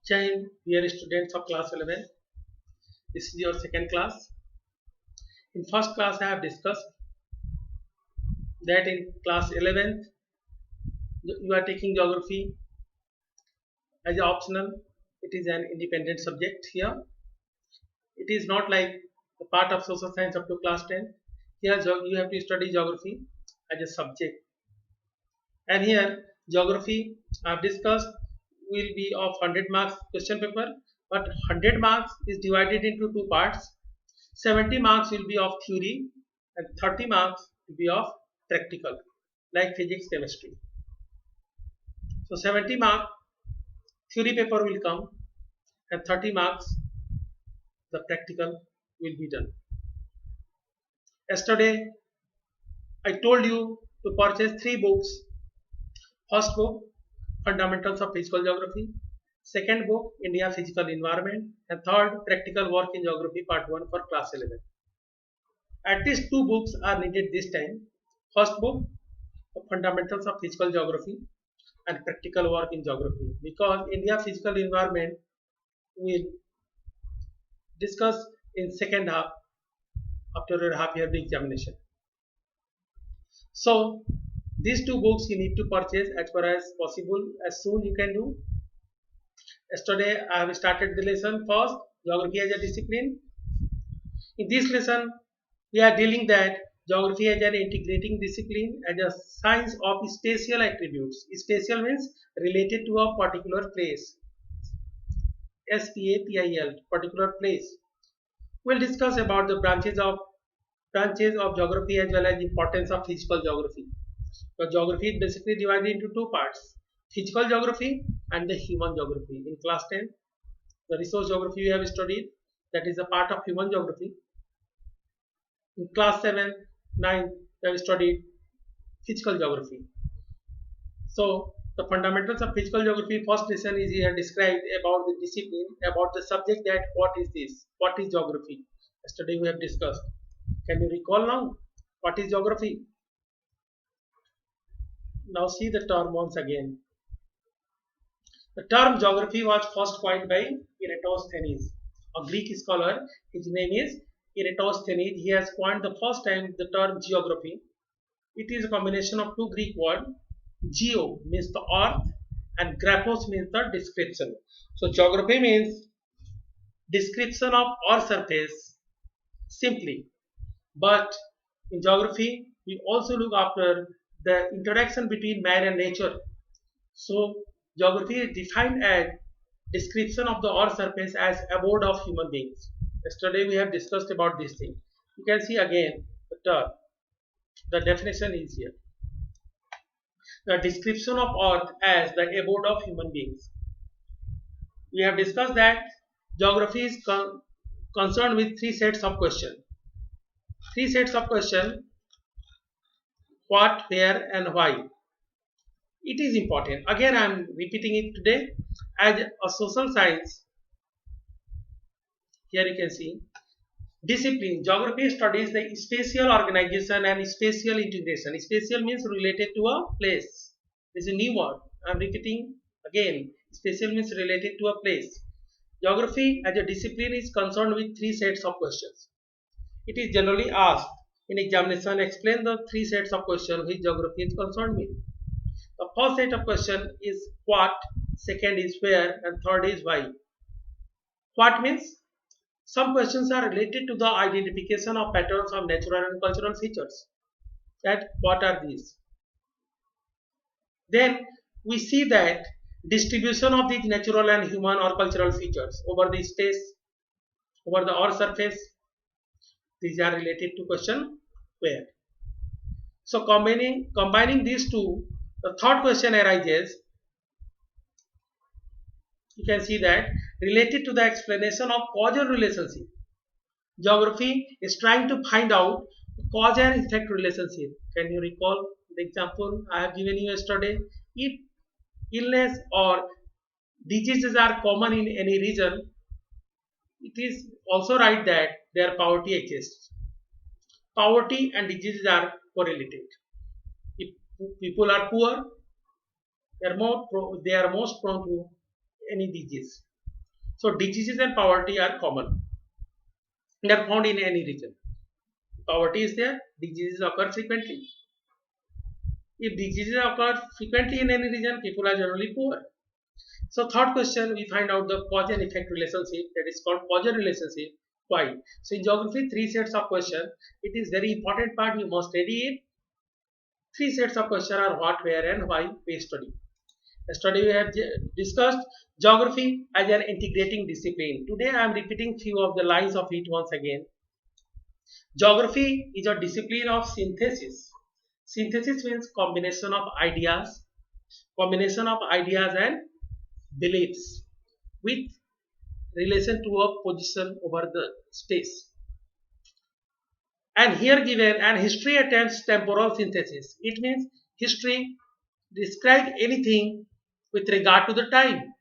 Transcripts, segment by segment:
Jai Hind, dear students of class 11. This is your second class. In first class, I have discussed that in class 11th, you are taking geography as an optional. It is an independent subject here. It is not like the part of social science up to class 10. Here, you have to study geography as a subject. And here, geography, I have discussed, will be of 100 marks question paper, but 100 marks is divided into two parts. 70 marks will be of theory and 30 marks will be of practical, like physics, chemistry. So 70 mark theory paper will come and 30 marks the practical will be done. Yesterday I told you to purchase three books. First book, Fundamentals of Physical Geography. Second book, India Physical Environment. And third, Practical Work in Geography Part 1 for class 11. At least two books are needed this time. First book, the Fundamentals of Physical Geography and Practical Work in Geography, because India Physical Environment will discuss in second half after your half yearly examination. So these two books you need to purchase as far as possible, as soon you can do. Yesterday I have started the lesson first, Geography as a discipline. In this lesson we are dealing that geography as an integrating discipline as a science of spatial attributes. Spatial means related to a particular place. SPATIL, particular place. We'll discuss about the branches of geography as well as importance of physical geography. So geography is basically divided into two parts: physical geography and the human geography. In class 10, the resource geography we have studied, that is a part of human geography. In class 7, 9, we have studied physical geography. So the fundamentals of physical geography, first lesson is here described about the discipline, about the subject, that what is this, what is geography. Yesterday we have discussed. Can you recall now what is geography? Now see the term once again. The term geography was first coined by Eratosthenes, a Greek scholar. His name is Eratosthenes. He has coined the first time the term geography. It is a combination of two Greek words. Geo means the earth and graphos means the description. So geography means description of earth surface simply. But in geography we also look after the interaction between man and nature. So geography is defined as description of the earth surface as abode of human beings. Yesterday we have discussed about this thing. You can see again the term. The definition is here. The description of earth as the abode of human beings. We have discussed that geography is concerned with three sets of questions. Three sets of questions: what, where and why. It is important. Again I am repeating it today. As a social science, here you can see discipline. Geography studies the spatial organization and spatial integration. Spatial means related to a place. This is a new word. I am repeating again. Spatial means related to a place. Geography as a discipline is concerned with three sets of questions. It is generally asked in examination, explain the three sets of questions which geography is concerned with. The first set of question is what, second is where, and third is why. What means some questions are related to the identification of patterns of natural and cultural features. That what are these? Then we see that distribution of these natural and human or cultural features over the space, over the earth surface. These are related to question where. So combining these two, the third question arises. You can see that related to the explanation of causal relationship. Geography is trying to find out the cause and effect relationship. Can you recall the example I have given you yesterday? If illness or diseases are common in any region, it is also right that their poverty exists. Poverty and diseases are correlated. If people are poor, they are most prone to any disease. So diseases and poverty are common. They are found in any region. Poverty is there, diseases occur frequently. If diseases occur frequently in any region, people are generally poor. So third question, we find out the cause and effect relationship, that is called causal relationship. Why? So in geography, three sets of question. It is very important part. You must study it. Three sets of question are what, where, and why we study. Yesterday we have discussed geography as an integrating discipline. Today I am repeating few of the lines of it once again. Geography is a discipline of synthesis. Synthesis means combination of ideas and beliefs with relation to a position over the space. And here given, and history attempts temporal synthesis. It means history describe anything with regard to the time.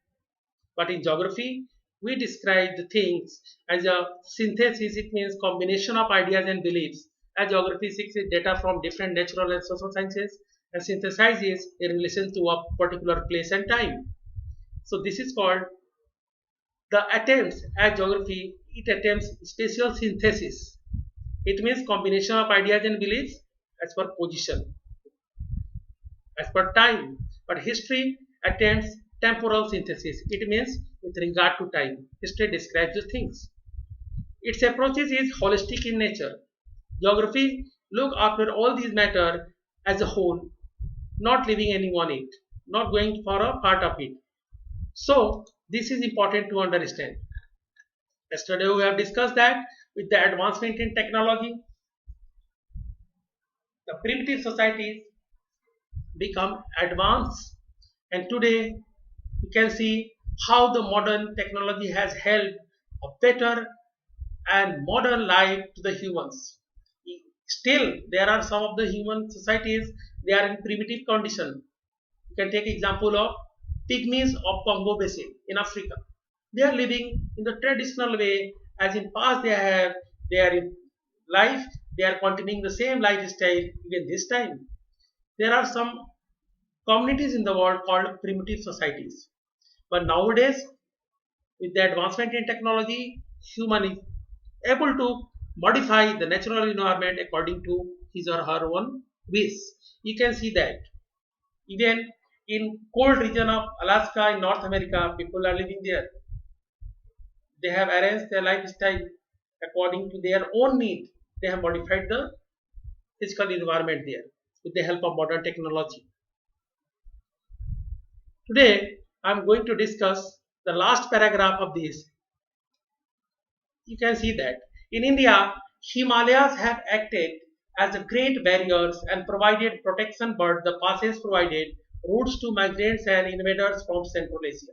But in geography, we describe the things as a synthesis. It means combination of ideas and beliefs. As geography seeks data from different natural and social sciences and synthesizes in relation to a particular place and time. So this is called the attempts. As geography, it attempts spatial synthesis. It means combination of ideas and beliefs as per position, as per time. But history attempts temporal synthesis. It means with regard to time. History describes the things. Its approaches is holistic in nature. Geography look after all these matter as a whole, not leaving any one it, not going for a part of it. So this is important to understand. Yesterday we have discussed that with the advancement in technology, the primitive societies become advanced, and today you can see how the modern technology has helped a better and modern life to the humans. Still, there are some of the human societies, they are in primitive condition. You can take example of pygmies of Congo Basin in Africa. They are living in the traditional way as in past they are in life, they are continuing the same lifestyle even this time. There are some communities in the world called primitive societies. But nowadays, with the advancement in technology, human is able to modify the natural environment according to his or her own wish. You can see that even in cold region of Alaska in North America, people are living there. They have arranged their lifestyle according to their own need. They have modified the physical environment there with the help of modern technology. Today, I am going to discuss the last paragraph of this. You can see that in India, Himalayas have acted as the great barriers and provided protection, but the passes provided routes to migrants and invaders from Central Asia.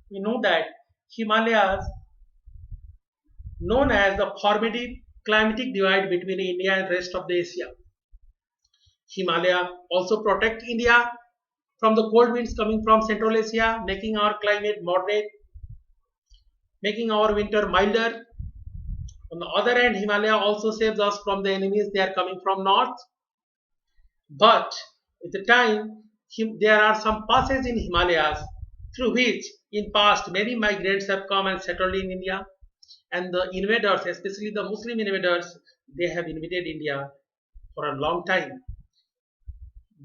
We know that Himalayas, known as the formidable climatic divide between India and rest of the Asia. Himalaya also protect India from the cold winds coming from Central Asia, making our climate moderate, making our winter milder. On the other hand, Himalaya also saves us from the enemies they are coming from north. But with the time, there are some passes in Himalayas through which in past many migrants have come and settled in India, and the invaders, especially the Muslim invaders, they have invaded India for a long time.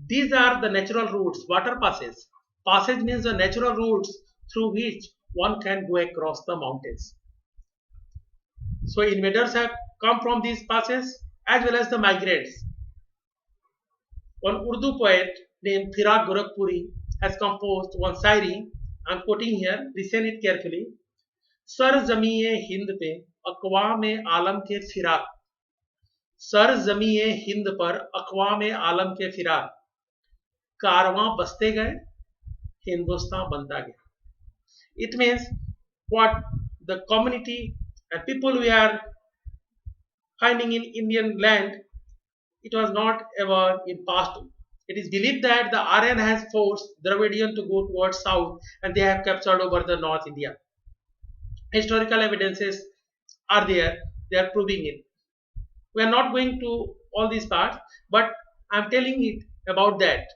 These are the natural routes, water passes. Passage means the natural routes through which one can go across the mountains. So invaders have come from these passes as well as the migrants. One Urdu poet named Firaq Gorakhpuri has composed one shayari. I am quoting here, listen it carefully. सर जमीए हिंद पे अक़वाम आलम के फिराक, sir जमीए हिंद पर अक़वाम आलम के फिराक, कारवां बसते गए, हिंदुस्तान बनता गया. It means what the community and people we are finding in Indian land, it was not ever in past. It is believed that the Aryan has forced Dravidian to go towards south and they have captured over the North India. Historical evidences are there, they are proving it. We are not going to all these parts, but I am telling it about that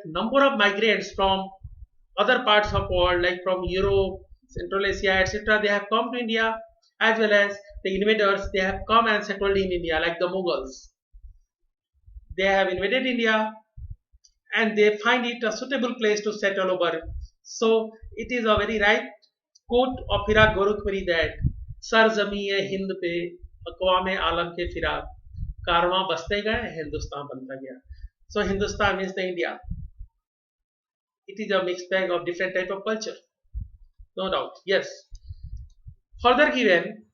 number of migrants from other parts of world like from Europe, Central Asia, etc. They have come to India, as well as the invaders. They have come and settled in India, like the Mughals. They have invaded India and they find it a suitable place to settle over. So it is a very right quote of Firak Gorukhpuri that sir जमी ये हिंद पे अक़वाम आलम के फिराक कारवां बसते गए हिंदुस्तान बनता गया. So Hindustan means the India. It is a mixed bag of different type of culture, no doubt. Yes. Further given,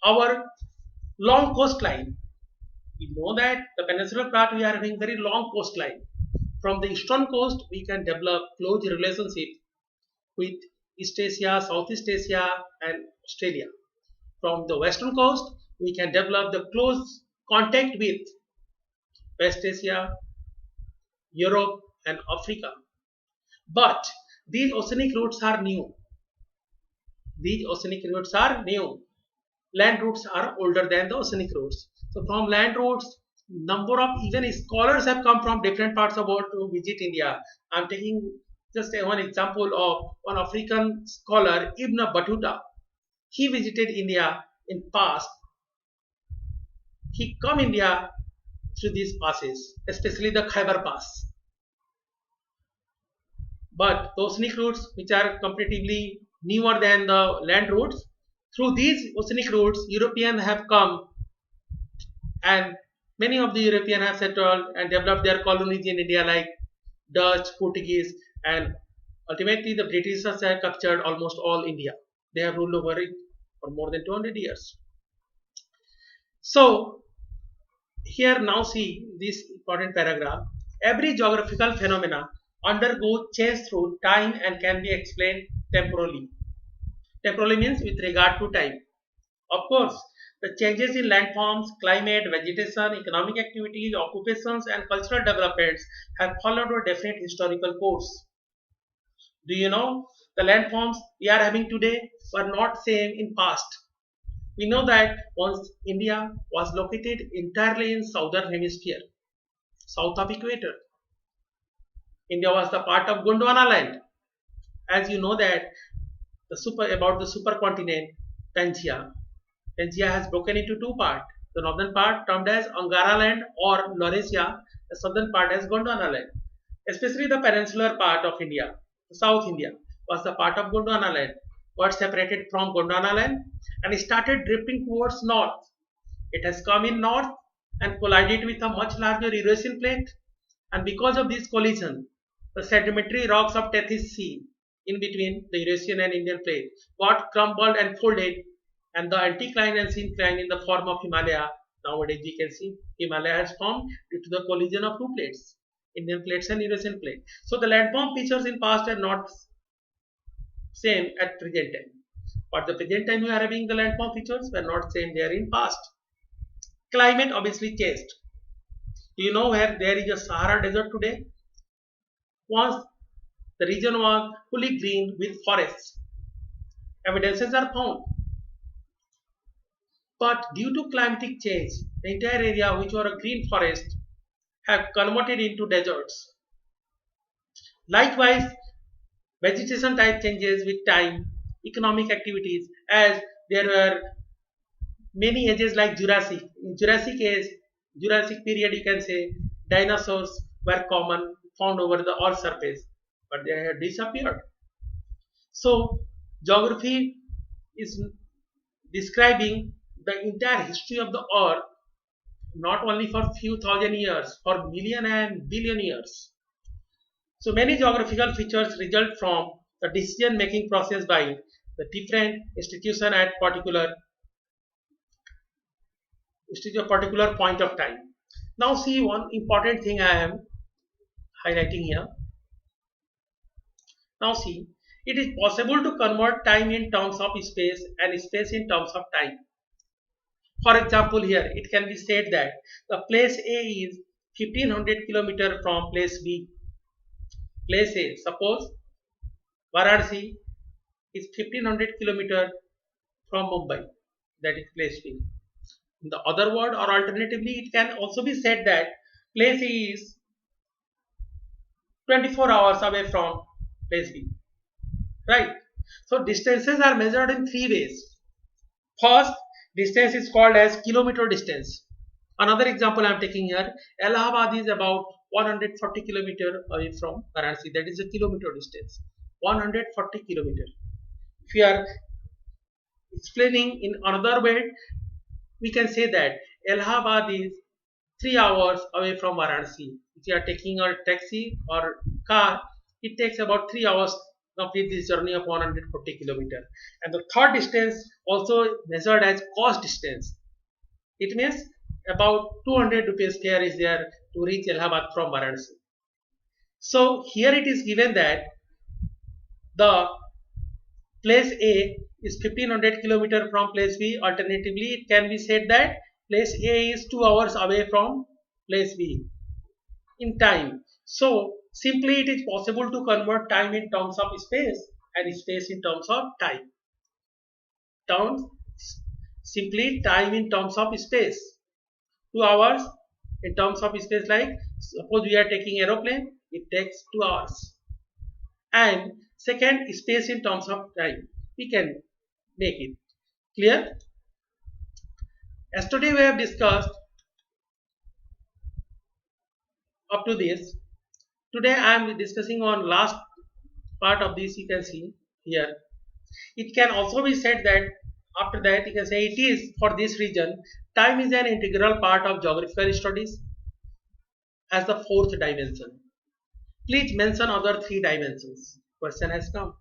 our long coastline. We know that the peninsular part we are having very long coastline. From the eastern coast, we can develop close relationship with East Asia, Southeast Asia, and Australia. From the western coast, we can develop the close contact with West Asia, Europe, and Africa. But these oceanic routes are new. These oceanic routes are new. Land routes are older than the oceanic routes. So from land routes, number of even scholars have come from different parts of the world to visit India. I am taking just one example of one African scholar, Ibn Battuta. He visited India in past. He come India through these passes, especially the Khyber Pass. But the oceanic routes, which are comparatively newer than the land routes, through these oceanic routes, Europeans have come, and many of the Europeans have settled and developed their colonies in India, like Dutch, Portuguese, and ultimately the British have captured almost all India. They have ruled over it for more than 200 years. So here now see this important paragraph. Every geographical phenomena undergoes change through time and can be explained temporally. Temporally means with regard to time. Of course, the changes in landforms, climate, vegetation, economic activities, occupations, and cultural developments have followed a definite historical course. Do you know the landforms we are having today were not same in past? We know that once India was located entirely in southern hemisphere, south of equator. India was the part of Gondwana land. As you know that about the supercontinent Pangaea. Pangaea has broken into two parts. The northern part termed as Angara land or Laurasia, the southern part as Gondwana land. Especially the peninsular part of India, South India, was the part of Gondwana land, got separated from Gondwana land and started drifting towards north. It has come in north and collided with a much larger Eurasian plate, and because of this collision, the sedimentary rocks of Tethys Sea in between the Eurasian and Indian plate got crumbled and folded, and the anticline and syncline in the form of Himalaya. Nowadays we can see Himalaya has formed due to the collision of two plates, Indian plates and Eurasian plate. So the landform features in past are not same at present time. But the present time we are having the landform features were not same there in past. Climate obviously changed. Do you know where there is a Sahara desert today? Once the region was fully green with forests. Evidences are found. But due to climatic change, the entire area which were a green forest have converted into deserts. Likewise, vegetation type changes with time, economic activities, as there were many ages like Jurassic. In Jurassic age, Jurassic period, you can say dinosaurs were common, found over the earth surface, but they have disappeared. So geography is describing the entire history of the earth, not only for few thousand years, for million and billion years. So many geographical features result from the decision making process by the different institution at particular point of time. Now see one important thing I am highlighting here. Now see, it is possible to convert time in terms of space and space in terms of time. For example, here it can be said that the place A is 1500 km from place B. Place A, suppose Varanasi is 1500 km from Mumbai, that is place B. In the other word, or alternatively, it can also be said that place A is 24 hours away from place B. Right? So distances are measured in three ways. First, distance is called as kilometer distance. Another example I am taking here, Allahabad is about 140 kilometer away from Varanasi. That is a kilometer distance. 140 kilometer. If you are explaining in another way, we can say that Allahabad is 3 hours away from Varanasi. If you are taking a taxi or car, it takes about 3 hours to complete this journey of 140 kilometer. And the third distance also measured as cost distance. It means about 200 rupees fare is there to reach Allahabad from Varanasi. So here it is given that the place A is 1500 kilometer from place B. Alternatively, it can be said that place A is 2 hours away from place B in time. So simply it is possible to convert time in terms of space and space in terms of time. Simply time in terms of space. 2 hours in terms of space, like suppose we are taking aeroplane, it takes 2 hours. And second, space in terms of time, we can make it clear. As today we have discussed up to this, today I am discussing on last part of this. You can see here, it can also be said that after that you can say it is for this region, time is an integral part of geographical studies as the fourth dimension. Please mention other three dimensions. Question has come.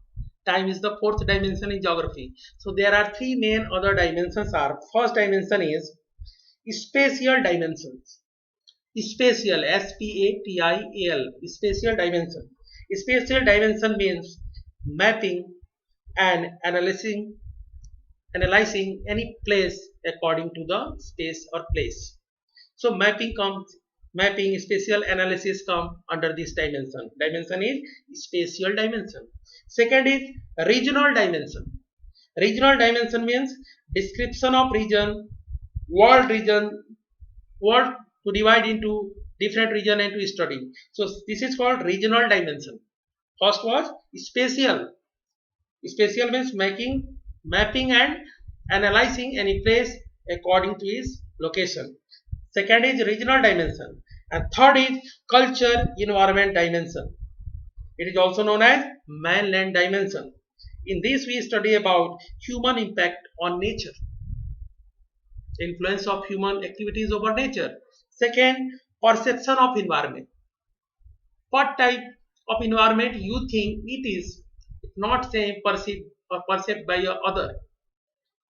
Time is the fourth dimension in geography. So there are three main other dimensions are. First dimension is spatial dimensions. Spatial, S-P-A-T-I-A-L, spatial dimension. Spatial dimension means mapping and analyzing any place according to the space or place. So mapping, spatial analysis come under this dimension. Dimension is spatial dimension. Second is regional dimension. Regional dimension means description of region, world to divide into different region and to study. So this is called regional dimension. First was spatial. Spatial means mapping and analyzing any place according to its location. Second is regional dimension. And third is culture environment dimension. It is also known as man-land dimension. In this we study about human impact on nature. Influence of human activities over nature. Second, perception of environment. What type of environment you think it is, not same perceived or perceived by your other.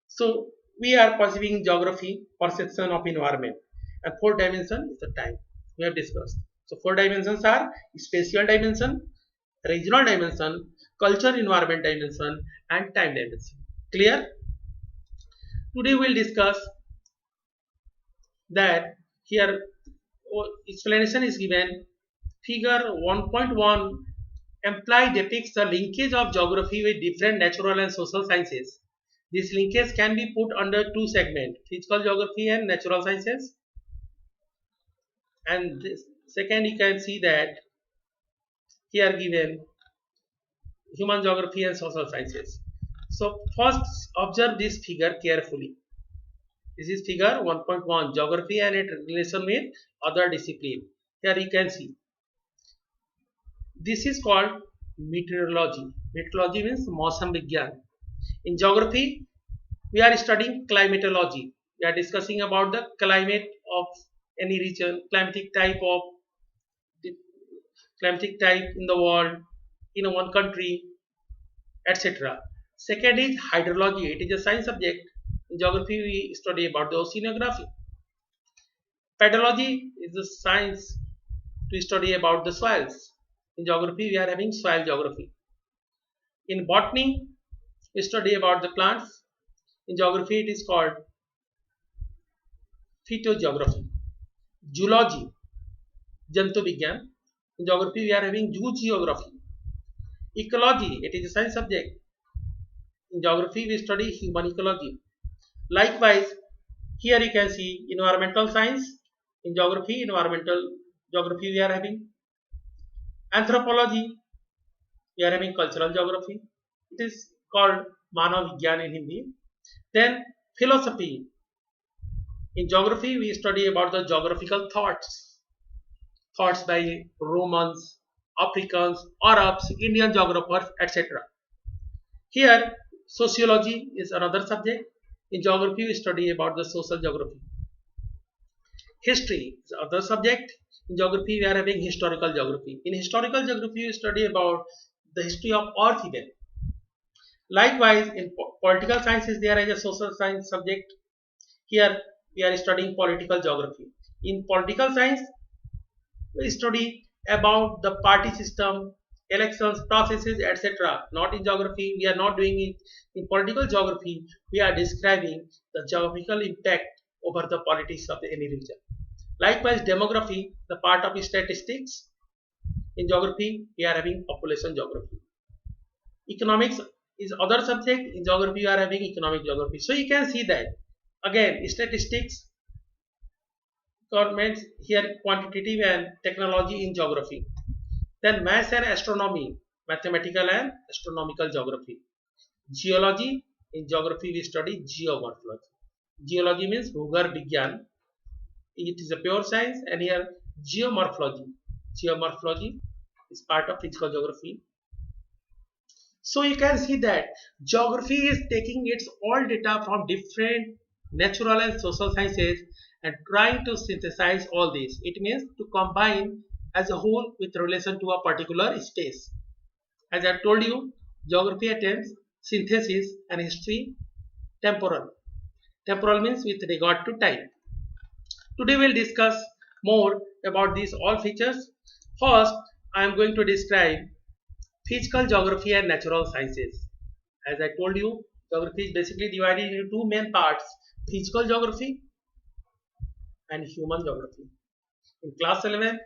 So we are perceiving geography, perception of environment. And fourth dimension is the time we have discussed. So four dimensions are spatial dimension, regional dimension, culture environment dimension, and time dimension. Clear? Today we will discuss that here explanation is given. Figure 1.1 imply depicts the linkage of geography with different natural and social sciences. This linkage can be put under two segments, physical geography and natural sciences. And this, second, you can see that here given human geography and social sciences. So first observe this figure carefully. This is figure 1.1, geography and its relation with other discipline. Here you can see. This is called meteorology. Meteorology means Mausam Vigyan. In geography, we are studying climatology. We are discussing about the climate of any region, climatic type in the world, in one country, etc. Second is hydrology. It is a science subject. In geography, we study about the oceanography. Pedology is the science to study about the soils. In geography, we are having soil geography. In botany, we study about the plants. In geography, it is called phytogeography. Zoology, Jantu Vigyan. In geography, we are having zoo geography. Ecology, it is a science subject. In geography, we study human ecology. Likewise, here you can see environmental science. In geography, environmental geography we are having. Anthropology, We are having cultural geography. It is called Manav Vigyan in Hindi. Then philosophy. In geography, we study about the geographical thoughts by Romans, Africans, Arabs, Indian geographers, etc. Here, sociology is another subject. In geography, we study about the social geography. History is another subject. In geography, we are having historical geography. In historical geography, we study about the history of Earth even. Likewise, in political sciences, there is a social science subject. Here, we are studying political geography. In political science, we study about the party system, elections, processes, etc. Not in geography, we are not doing it. In political geography, we are describing the geographical impact over the politics of any region. Likewise, demography, the part of statistics. In geography, we are having population geography. Economics is other subject. In geography, we are having economic geography. So you can see that again, statistics, governments here, quantitative and technology in geography. Then maths and astronomy, mathematical and astronomical geography. Geology, in geography we study geomorphology. Geology means Bhugar Vigyan. It is a pure science, and here geomorphology. Geomorphology is part of physical geography. So you can see that geography is taking its all data from different natural and social sciences and trying to synthesize all this. It means to combine as a whole with relation to a particular space. As I told you, geography attempts synthesis and history temporal. Temporal means with regard to time. Today we'll discuss more about these all features. First, I am going to describe physical geography and natural sciences. As I told you, geography is basically divided into two main parts: physical geography and human geography. In class 11,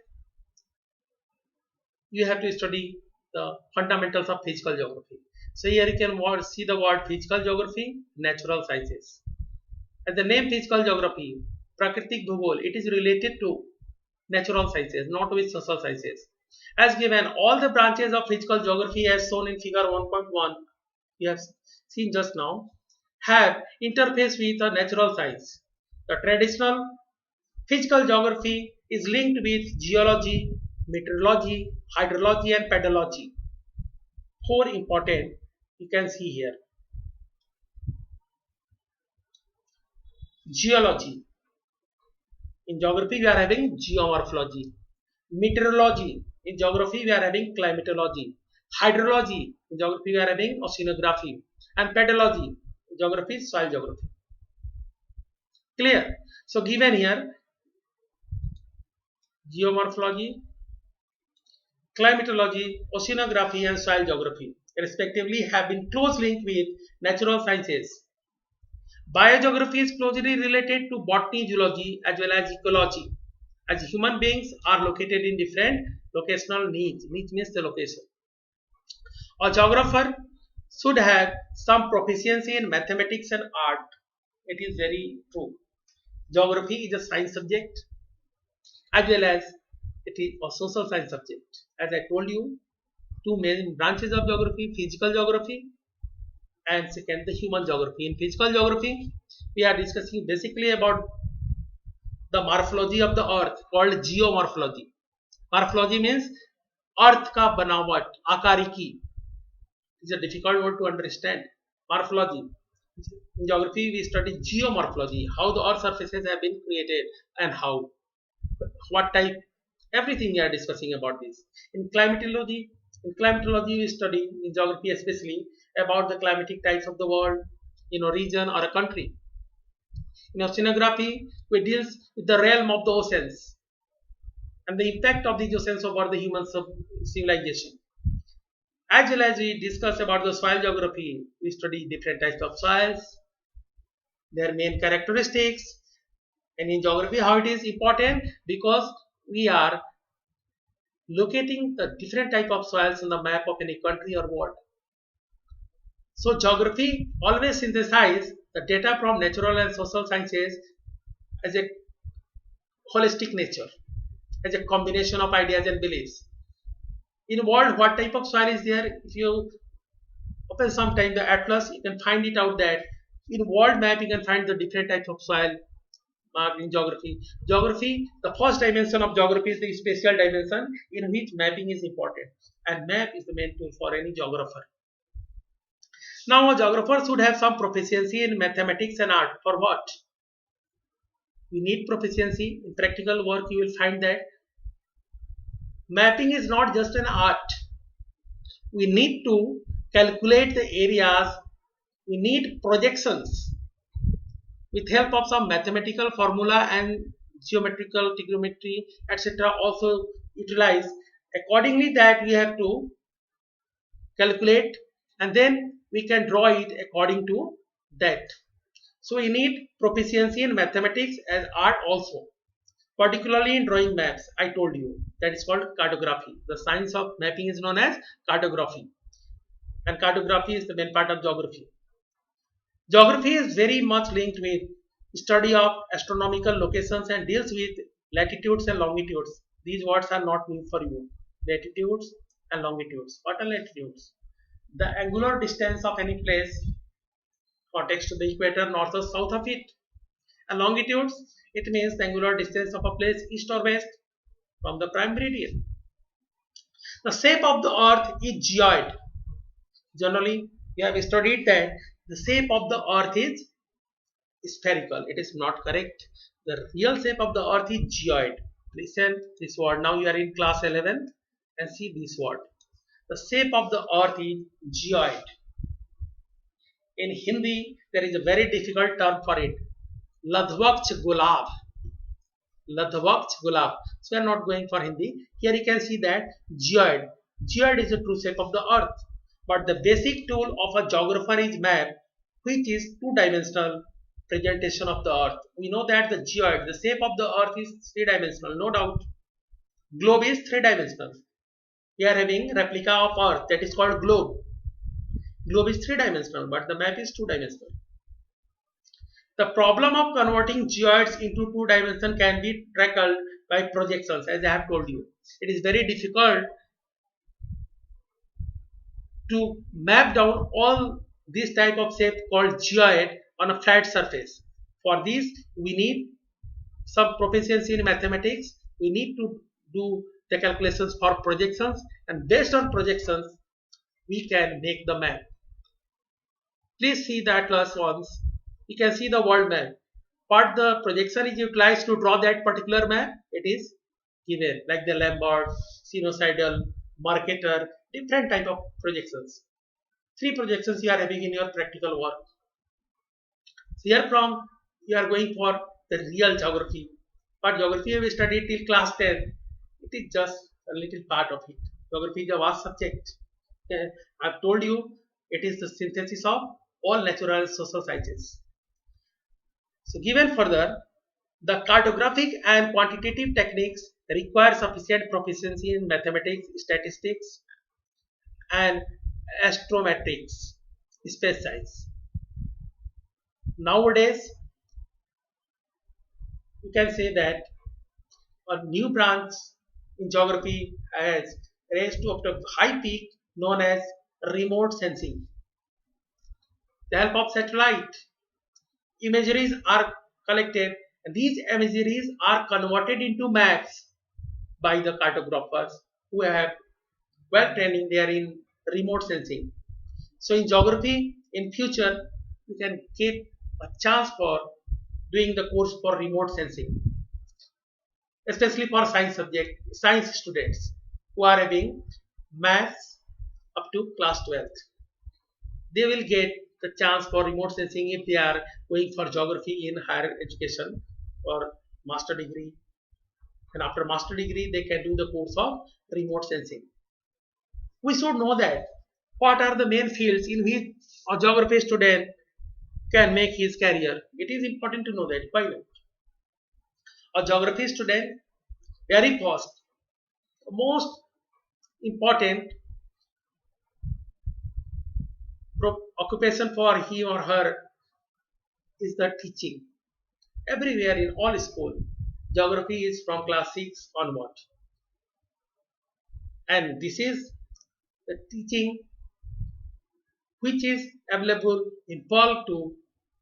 you have to study the fundamentals of physical geography. So here you can see the word physical geography, natural sciences. As the name physical geography, Prakritik Bhugol, it is related to natural sciences, not with social sciences. As given, all the branches of physical geography as shown in figure 1.1, we have seen just now, have interface with a natural science. The traditional physical geography is linked with geology, meteorology, hydrology and pedology. Four important you can see here. Geology. In geography we are having geomorphology. Meteorology. In geography we are having climatology. Hydrology. In geography we are having oceanography. And pedology. In geography soil geography. Clear? So given here geomorphology, climatology, oceanography and soil geography respectively have been close linked with natural sciences. Biogeography is closely related to botany, zoology as well as ecology, as human beings are located in different locational needs. Niche means the location. A geographer should have some proficiency in mathematics and art. It is very true. Geography is a science subject as well as it is a social science subject. As I told you, two main branches of geography: physical geography and second the human geography. In physical geography, we are discussing basically about the morphology of the earth called geomorphology. Morphology means earth ka banawat, akariki. It's a difficult word to understand. Morphology. In geography, we study geomorphology, how the earth surfaces have been created and how, what type, everything we are discussing about this. In climatology we study in geography especially about the climatic types of the world in a region or a country. In oceanography, we deal with the realm of the oceans and the impact of these oceans over the human civilization. As well as we discuss about the soil geography, we study different types of soils, their main characteristics, and in geography how it is important because we are locating the different type of soils on the map of any country or world. So geography always synthesize the data from natural and social sciences as a holistic nature, as a combination of ideas and beliefs. In world, what type of soil is there? If you open sometime the atlas, you can find it out that in world map you can find the different types of soil marked in geography. Geography, the first dimension of geography is the spatial dimension in which mapping is important, and map is the main tool for any geographer. Now, a geographer should have some proficiency in mathematics and art. For what? We need proficiency in practical work. You will find that mapping is not just an art. We need to calculate the areas. We need projections with help of some mathematical formula and geometrical trigonometry, etc. also utilize. Accordingly, that we have to calculate, and then we can draw it according to that. So we need proficiency in mathematics and art also, particularly in drawing maps. I told you that is called cartography. The science of mapping is known as cartography, and cartography is the main part of geography. Geography is very much linked with study of astronomical locations and deals with latitudes and longitudes. These words are not new for you. Latitudes and longitudes. What are latitudes? The angular distance of any place context to the equator, north or south of it. And longitudes, it means the angular distance of a place east or west from the prime meridian. The shape of the earth is geoid. Generally, we have studied that the shape of the earth is spherical. It is not correct. The real shape of the earth is geoid. Listen this word. Now you are in class 11 and see this word. The shape of the earth is geoid. In Hindi, there is a very difficult term for it. Ladhvakch Gulab. Ladhvakch Gulab. So we are not going for Hindi. Here you can see that geoid. Geoid is the true shape of the earth. But the basic tool of a geographer is map, which is two-dimensional presentation of the earth. We know that the geoid, the shape of the earth is three-dimensional, no doubt. Globe is three-dimensional. We are having replica of earth that is called globe. Globe is three-dimensional, but the map is two-dimensional. The problem of converting geoids into two-dimension can be tackled by projections, as I have told you. It is very difficult to map down all this type of shape called geoid on a flat surface. For this, we need some proficiency in mathematics. We need to do the calculations for projections, and based on projections, we can make the map. Please see the atlas once. You can see the world map. What the projection is utilized to draw that particular map, it is given, like the Lambert, sinusoidal, Mercator, different type of projections. Three projections you are having in your practical work. So here from you are going for the real geography. But geography we studied till class 10. It is just a little part of it. Geography is a vast subject. I've told you it is the synthesis of all natural and social sciences. So given further, the cartographic and quantitative techniques require sufficient proficiency in mathematics, statistics, and astrometrics, space science. Nowadays, you can say that a new branch in geography has raised to up to high peak known as remote sensing. The help of satellite, imageries are collected, and these imageries are converted into maps by the cartographers who have well training there in remote sensing. So in geography, in future, you can get a chance for doing the course for remote sensing, especially for science students who are having maths up to class 12th. They will get the chance for remote sensing if they are going for geography in higher education or master degree. And after master degree, they can do the course of remote sensing. We should know that what are the main fields in which a geography student can make his career. It is important to know that. Why not? A geography student, very first, most important occupation for he or her is the teaching. Everywhere in all school, geography is from class 6 onward. and this is the teaching which is available in bulk to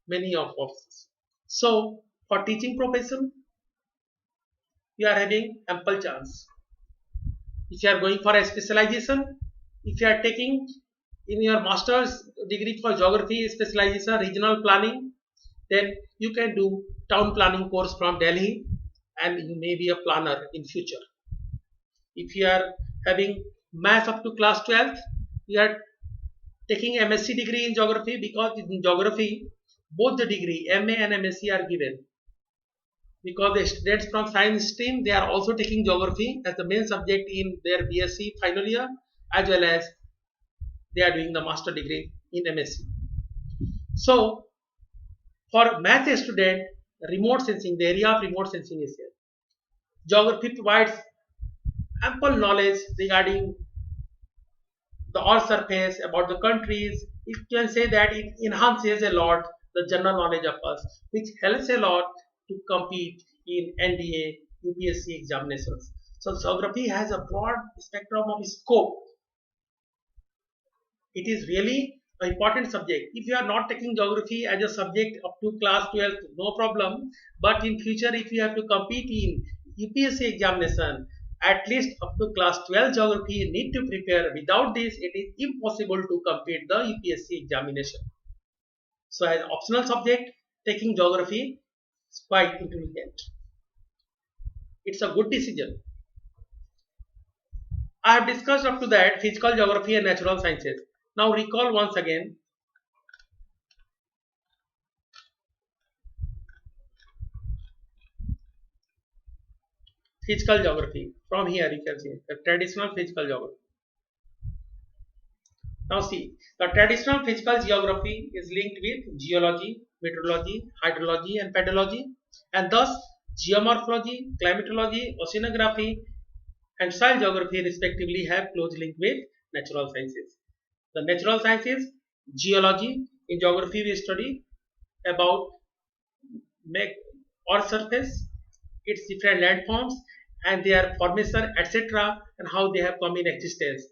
many of us. So for teaching profession, you are having ample chance. If you are going for a specialization, if you are taking in your master's degree for geography specialization, regional planning, then you can do town planning course from Delhi and you may be a planner in future. If you are having math up to class 12th, you are taking MSc degree in geography because in geography both the degree MA and MSc are given because the students from science stream they are also taking geography as the main subject in their BSc final year as well as they are doing the master degree in MSc. So for math student, remote sensing, the area of remote sensing is here. Geography provides ample knowledge regarding the earth surface, about the countries. You can say that it enhances a lot the general knowledge of us, which helps a lot to compete in NDA, UPSC examinations. So geography has a broad spectrum of scope. It is really an important subject. If you are not taking geography as a subject up to class 12th, no problem. But in future, if you have to compete in UPSC examination, at least up to class 12 geography, you need to prepare. Without this, it is impossible to complete the UPSC examination. So as optional subject, taking geography is quite intelligent. It's a good decision. I have discussed up to that physical geography and natural sciences. Now recall once again physical geography. From here you can see the traditional physical geography. Now see, the traditional physical geography is linked with geology, meteorology, hydrology and pedology, and thus geomorphology, climatology, oceanography and soil geography respectively have close link with natural sciences. The natural sciences, geology, in geography we study about earth surface, its different landforms and their formation etc. and how they have come in existence.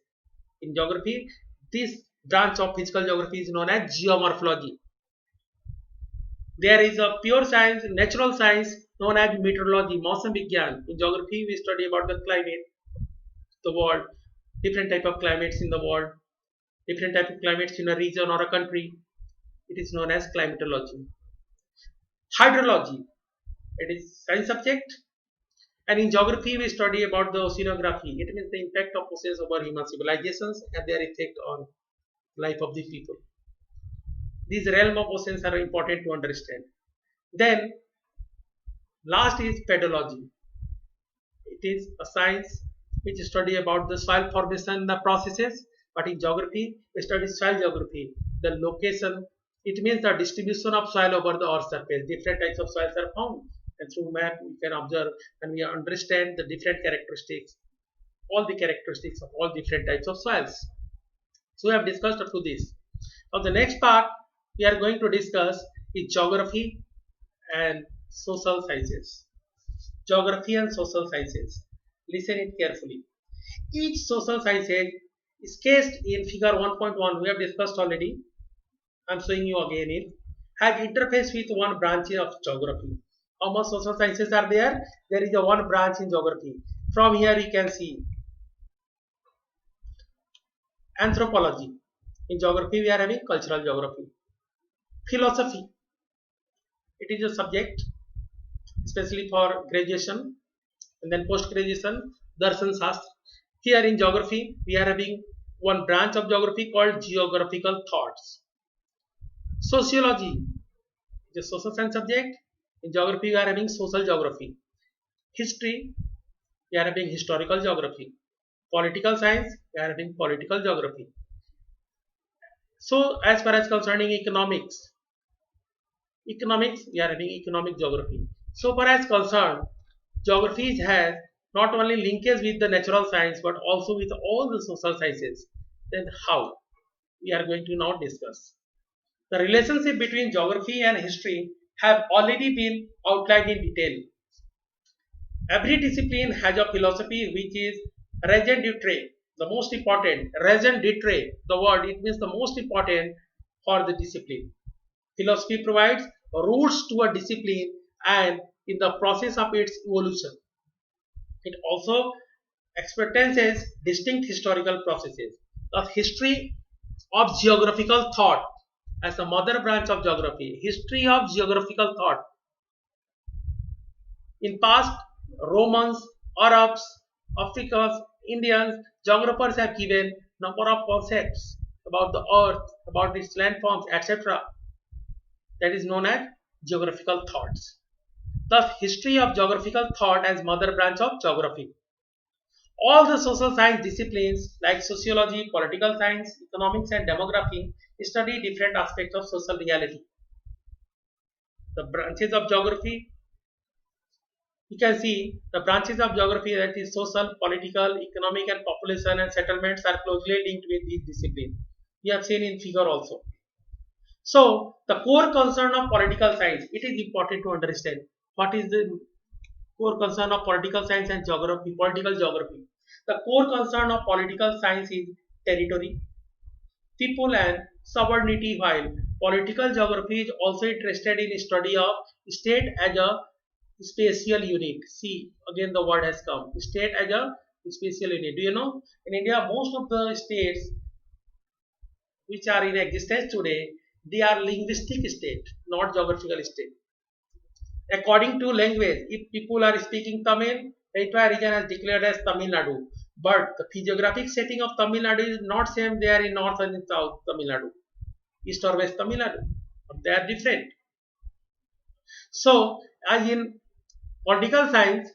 In geography, this branch of physical geography is known as geomorphology. There is a pure science, natural science known as meteorology, Mausam Vigyan. In geography, we study about the climate, the world, different type of climates in the world, different type of climates in a region or a country. It is known as climatology. Hydrology, it is science subject. And in geography, we study about the oceanography. It means the impact of oceans over human civilizations and their effect on life of the people. These realm of oceans are important to understand. Then last is pedology. It is a science which study about the soil formation, the processes. But in geography, we study soil geography, the location. It means the distribution of soil over the earth surface. Different types of soils are found, and through map we can observe and we understand the different characteristics, all the characteristics of all different types of soils. So we have discussed up to this. Now the next part we are going to discuss is geography and social sciences. Geography and social sciences. Listen it carefully. Each social science is cased in figure 1.1. We have discussed already. I am showing you again it has interface with one branch of geography. How much social sciences are there? There is a one branch in geography. From here you can see anthropology. In geography we are having cultural geography. Philosophy. It is a subject especially for graduation and then post graduation. Darshan Shastra. Here in geography we are having one branch of geography called geographical thoughts. Sociology is a social science subject. In geography we are having social geography. History we are having historical geography. Political science we are having political geography. So as far as concerning economics we are having economic geography. So far as concerned, geography has not only linkage with the natural science but also with all the social sciences. Then how? We are going to now discuss. The relationship between geography and history have already been outlined in detail. Every discipline has a philosophy which is raison d'etre. The most important, raison d'etre, the word, it means the most important for the discipline. Philosophy provides roots to a discipline and in the process of its evolution. It also expertises distinct historical processes. The history of geographical thought as the mother branch of geography. History of geographical thought. In past, Romans, Arabs, Africans, Indians, geographers have given number of concepts about the earth, about its landforms, etc. That is known as geographical thoughts. The history of geographical thought as mother branch of geography. All the social science disciplines like sociology, political science, economics and demography study different aspects of social reality. The branches of geography, you can see the branches of geography, that is social, political, economic and population and settlements, are closely linked with these disciplines. We have seen in figure also. So the core concern of political science, it is important to understand what is the core concern of political science and geography, political geography. The core concern of political science is territory, people and sovereignty, while political geography is also interested in study of state as a spatial unit. See, again the word has come. State as a spatial unit. Do you know? In India, most of the states which are in existence today, they are linguistic state, not geographical state. According to language, if people are speaking Tamil, the entire region has declared as Tamil Nadu. But the geographic setting of Tamil Nadu is not same there in north and in south Tamil Nadu, east or west Tamil Nadu. They are different. So, as in political science,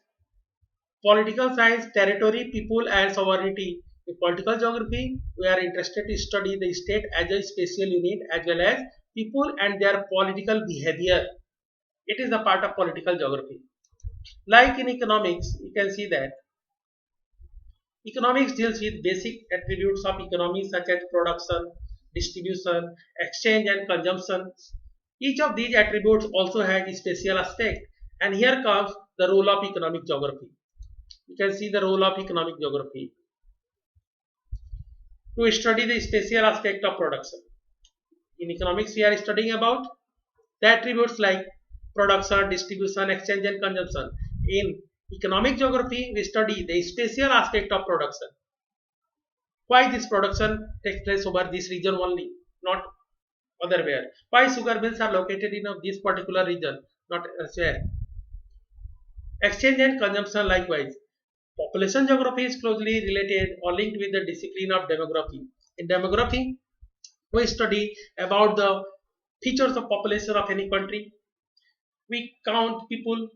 territory, people, and sovereignty. In political geography, we are interested to study the state as a spatial unit as well as people and their political behavior. It is a part of political geography. Like in economics, you can see that economics deals with basic attributes of economy such as production, distribution, exchange, and consumption. Each of these attributes also has a special aspect, and here comes the role of economic geography. You can see the role of economic geography to study the special aspect of production. In economics, we are studying about the attributes like production, distribution, exchange, and consumption. In economic geography, we study the special aspect of production. Why this production takes place over this region only, not otherwhere? Why sugar mills are located in this particular region, not elsewhere? Exchange and consumption likewise. Population geography is closely related or linked with the discipline of demography. In demography, we study about the features of population of any country. We count people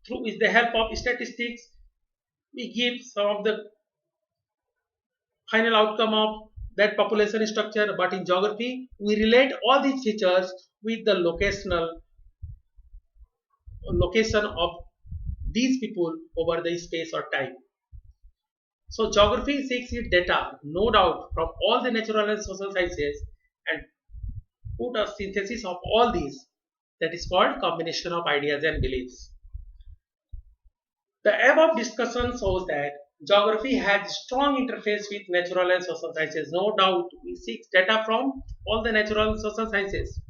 through with the help of statistics. We give some of the final outcome of that population structure. But in geography, we relate all these features with the location of these people over the space or time. So geography seeks its data, no doubt, from all the natural and social sciences and put a synthesis of all these, that is called combination of ideas and beliefs. The above discussion shows that geography has strong interface with natural and social sciences. No doubt, we seek data from all the natural and social sciences.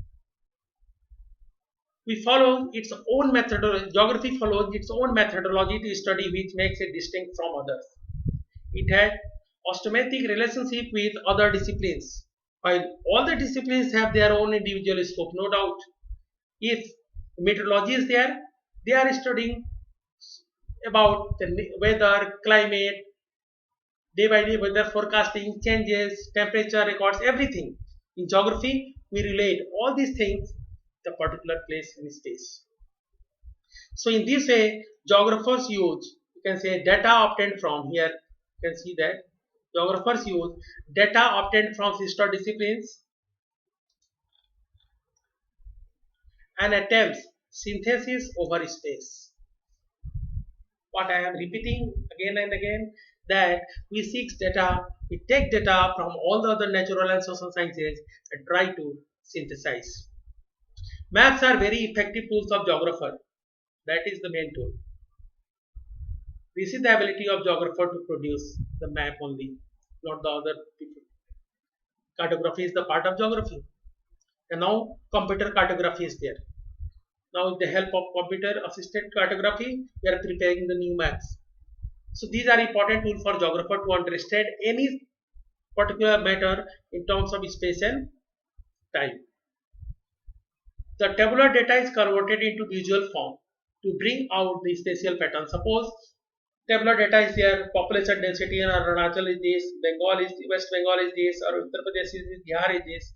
We follow its own methodology. Geography follows its own methodology to study, which makes it distinct from others. It has ostomatic relationship with other disciplines. While all the disciplines have their own individual scope, no doubt. If meteorology is there, they are studying about the weather, climate, day by day weather forecasting, changes, temperature records, everything. In geography, we relate all these things to a particular place in space. So in this way, geographers use, you can say, data obtained from here. You can see that geographers use data obtained from sister disciplines and attempts synthesis over space. What I am repeating again and again, that we seek data, we take data from all the other natural and social sciences and try to synthesize. Maps are very effective tools of geographer. That is the main tool. This is the ability of geographer to produce the map only, not the other people. Cartography is the part of geography. And now computer cartography is there. Now with the help of computer assisted cartography, we are preparing the new maps. So these are important tools for geographer to understand any particular matter in terms of space and time. The tabular data is converted into visual form to bring out the spatial pattern. Suppose tabular data is there, population density in Arunachal is this, Bengal is West Bengal is this, or Uttar Pradesh is this, Bihar is this.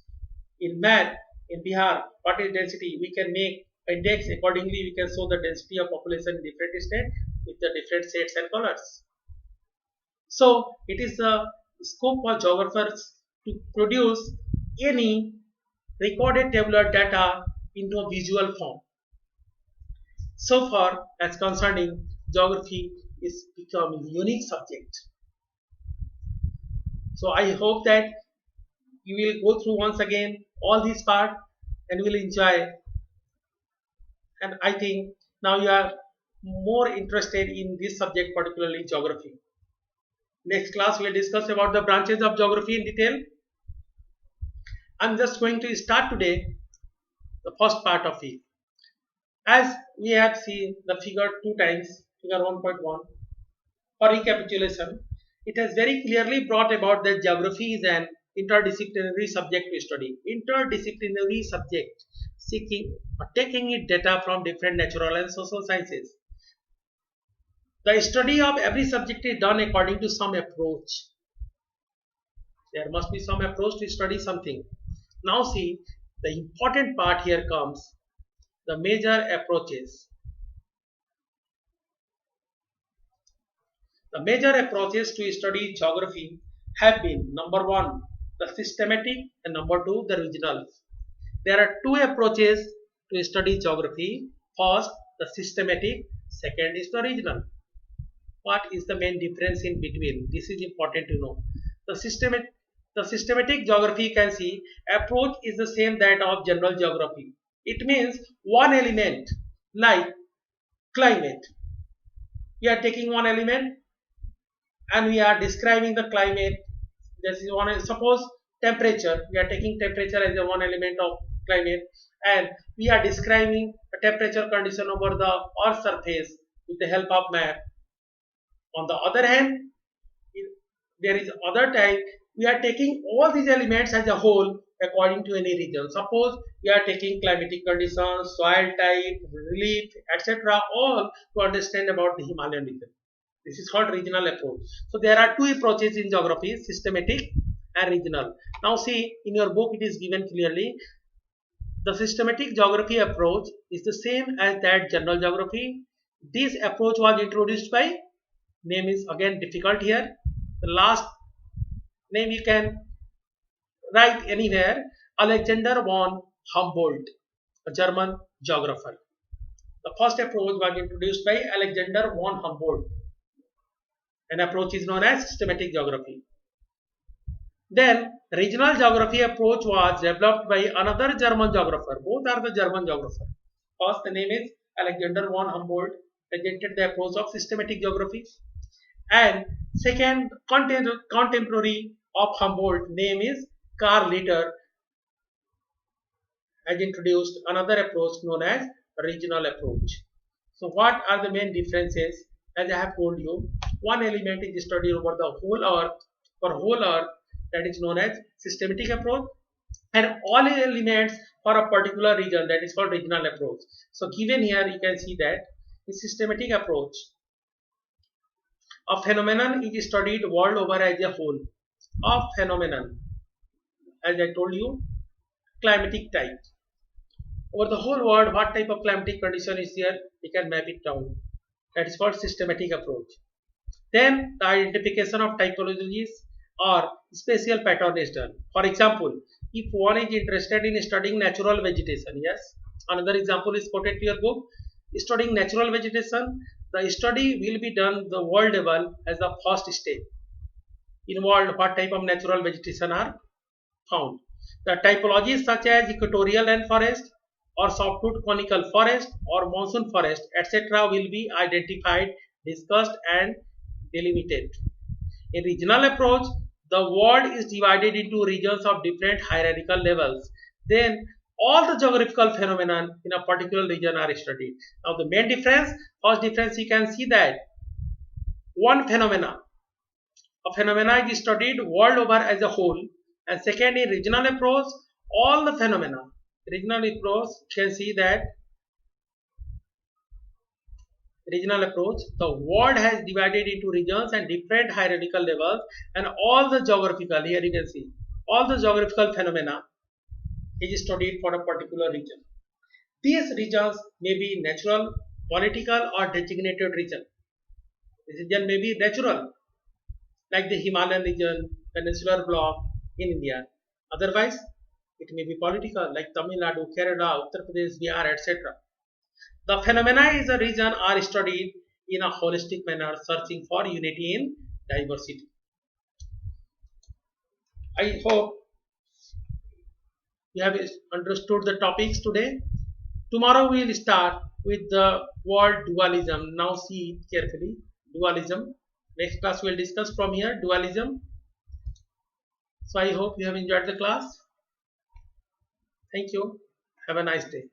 In map, in Bihar, what is density? We can make index accordingly. We can show the density of population in different states with the different shades and colors. So it is the scope for geographers to produce any recorded tabular data into a visual form. So far as concerning geography is becoming a unique subject. So I hope that you will go through once again all these part and will enjoy. And I think now you are more interested in this subject, particularly geography. Next class we will discuss about the branches of geography in detail. I'm just going to start today the first part of it. As we have seen the figure 2 times, figure 1.1, for recapitulation, it has very clearly brought about that geography is an interdisciplinary subject to study. Interdisciplinary subject seeking or taking it data from different natural and social sciences. The study of every subject is done according to some approach. There must be some approach to study something. Now see, the important part here comes, the major approaches. The major approaches to study geography have been number 1, the systematic, and number 2, the regional. There are 2 approaches to study geography. First, the systematic, second is the regional. What is the main difference in between? This is important to know. The systematic geography, you can see, approach is the same that of general geography. It means one element like climate. We are taking one element and we are describing the climate. This is one. Suppose temperature. We are taking temperature as a one element of climate, and we are describing a temperature condition over the Earth surface with the help of map. On the other hand, there is other type. We are taking all these elements as a whole according to any region. Suppose we are taking climatic conditions, soil type, relief, etc. all to understand about the Himalayan region. This is called regional approach. So there are 2 approaches in geography, systematic and regional. Now see, in your book it is given clearly. The systematic geography approach is the same as that general geography. This approach was introduced by, name is again difficult here. The last name you can write anywhere, Alexander von Humboldt, a German geographer. The first approach was introduced by Alexander von Humboldt. An approach is known as systematic geography. Then regional geography approach was developed by another German geographer. Both are the German geographer. First, the name is Alexander von Humboldt, presented the approach of systematic geography. And second, contemporary of Humboldt, name is Karl Litter, has introduced another approach known as regional approach. So what are the main differences? As I have told you, one element is studied over the whole Earth, for whole Earth, that is known as systematic approach, and all elements for a particular region, that is called regional approach. So given here you can see that in systematic approach, a phenomenon is studied world over as a whole. A phenomenon, as I told you, climatic type. Over the whole world, what type of climatic condition is there, we can map it down. That is called systematic approach. Then the identification of typologies or spatial pattern is done. For example, if one is interested in studying natural vegetation, yes, another example is quoted to your book, studying natural vegetation, the study will be done the world level as the first step. In world, what type of natural vegetation are found. The typologies such as equatorial rainforest or softwood conical forest or monsoon forest, etc. will be identified discussed and delimited. In regional approach, the world is divided into regions of different hierarchical levels. Then all the geographical phenomena in a particular region are studied. Now the main difference, first difference you can see that one a phenomena is studied world over as a whole, and second in regional approach, all the phenomena. Regional approach can see that regional approach, the world has divided into regions and different hierarchical levels, and all the geographical, here you can see, all the geographical phenomena is studied for a particular region. These regions may be natural, political, or designated region. This region may be natural, like the Himalayan region, peninsular block in India. Otherwise, it may be political, like Tamil Nadu, Kerala, Uttar Pradesh, Bihar, etc. The phenomena is a region are studied in a holistic manner, searching for unity in diversity. I hope you have understood the topics today. Tomorrow we will start with the word dualism. Now see carefully. Dualism. Next class we will discuss from here dualism. So I hope you have enjoyed the class. Thank you. Have a nice day.